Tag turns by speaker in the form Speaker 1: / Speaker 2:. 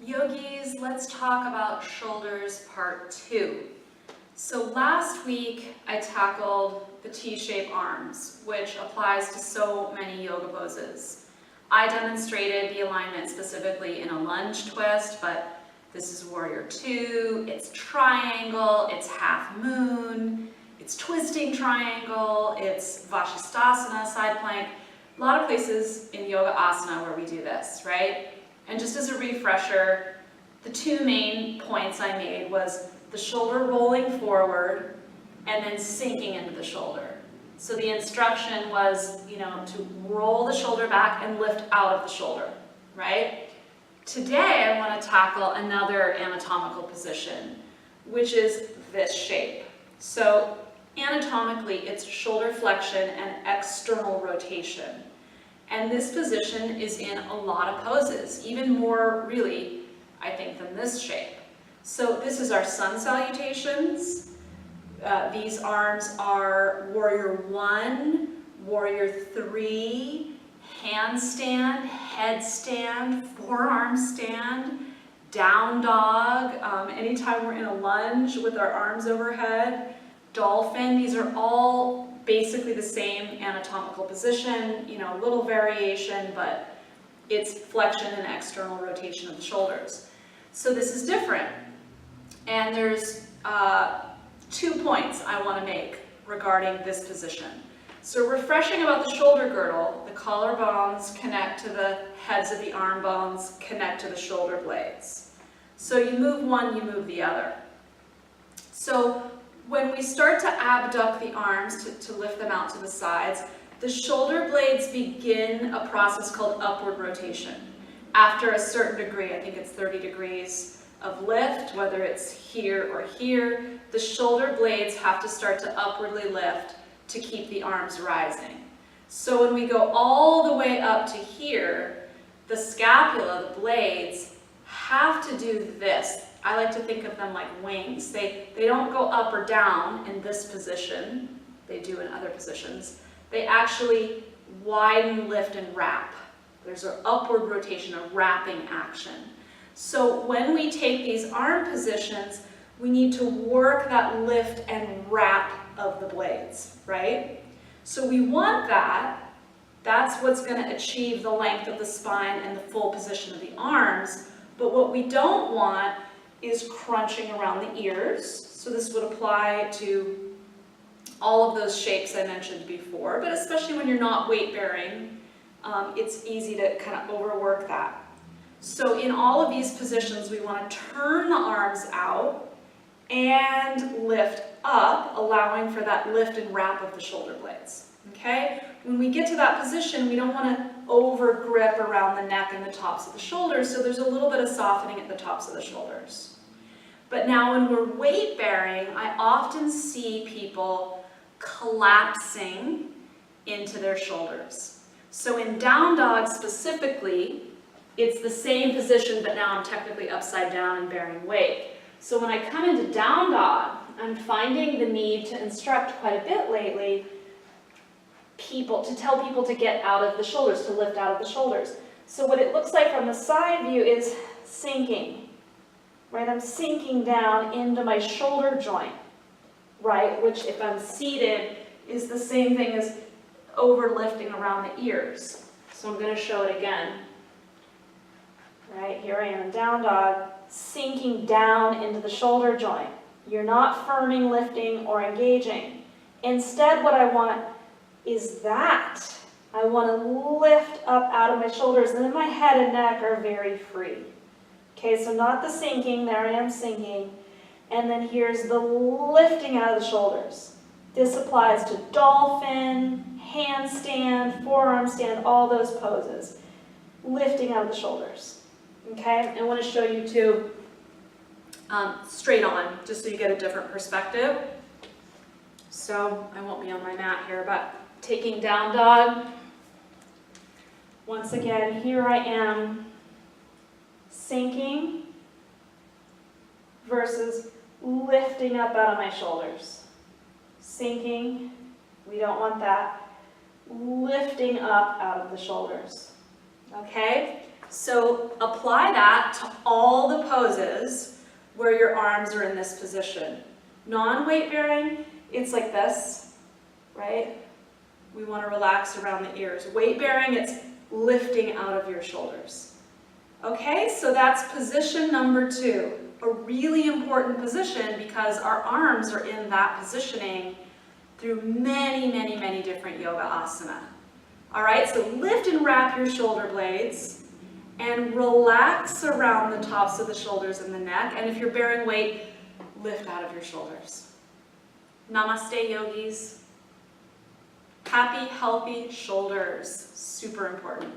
Speaker 1: Yogis, let's talk about shoulders part 2. So last week I tackled the T-shaped arms, which applies to so many yoga poses. I demonstrated the alignment specifically in a lunge twist, but this is warrior 2, it's triangle, it's half moon, it's twisting triangle, it's Vashisthasana, side plank. A lot of places in yoga asana where we do this, right? And just as a refresher, the two main points I made was the shoulder rolling forward and then sinking into the shoulder. So the instruction was, to roll the shoulder back and lift out of the shoulder, right? Today I want to tackle another anatomical position, which is this shape. So anatomically, it's shoulder flexion and external rotation. And this position is in a lot of poses, even more really, I think, than this shape. So this is our sun salutations. These arms are warrior 1, warrior 3, handstand, headstand, forearm stand, down dog. Anytime we're in a lunge with our arms overhead, dolphin. These are all basically the same anatomical position, a little variation, but it's flexion and external rotation of the shoulders. So this is different. And there's 2 points I want to make regarding this position. So refreshing about the shoulder girdle, the collarbones connect to the heads of the arm bones, connect to the shoulder blades. So you move one, you move the other. So when we start to abduct the arms to lift them out to the sides, the shoulder blades begin a process called upward rotation. After a certain degree, I think it's 30 degrees of lift, whether it's here or here, the shoulder blades have to start to upwardly lift to keep the arms rising. So when we go all the way up to here, the scapula, the blades, have to do this. I like to think of them like wings. They don't go up or down in this position. They do in other positions. They actually widen, lift, and wrap. There's an upward rotation, a wrapping action. So when we take these arm positions, we need to work that lift and wrap of the blades, right? So we want that. That's what's going to achieve the length of the spine and the full position of the arms. But what we don't want is crunching around the ears. So this would apply to all of those shapes I mentioned before, but especially when you're not weight bearing, it's easy to kind of overwork that. So in all of these positions, we want to turn the arms out and lift up, allowing for that lift and wrap of the shoulder blades. Okay? When we get to that position, we don't want to over grip around the neck and the tops of the shoulders, so there's a little bit of softening at the tops of the shoulders. But now when we're weight bearing, I often see people collapsing into their shoulders. So in down dog specifically, it's the same position, but now I'm technically upside down and bearing weight. So when I come into down dog, I'm finding the need to instruct quite a bit lately to tell people to get out of the shoulders, to lift out of the shoulders. So what it looks like from the side view is sinking, right? I'm sinking down into my shoulder joint, right? Which if I'm seated is the same thing as overlifting around the ears. So I'm going to show it again. Right, here I am in down dog, sinking down into the shoulder joint. You're not firming, lifting, or engaging. Instead, what I want is that. I want to lift up out of my shoulders, and then my head and neck are very free. Okay, so not the sinking, there I am sinking. And then here's the lifting out of the shoulders. This applies to dolphin, handstand, forearm stand, all those poses. Lifting out of the shoulders. Okay, I want to show you two straight on, just so you get a different perspective. So I won't be on my mat here, but taking down dog. Once again, here I am sinking versus lifting up out of my shoulders. Sinking, we don't want that. Lifting up out of the shoulders. Okay? So apply that to all the poses where your arms are in this position. Non-weight bearing, it's like this, right? We want to relax around the ears. Weight bearing, it's lifting out of your shoulders. Okay, so that's position number 2. A really important position because our arms are in that positioning through many, many, many different yoga asana. All right, so lift and wrap your shoulder blades and relax around the tops of the shoulders and the neck. And if you're bearing weight, lift out of your shoulders. Namaste, yogis. Happy, healthy shoulders, super important.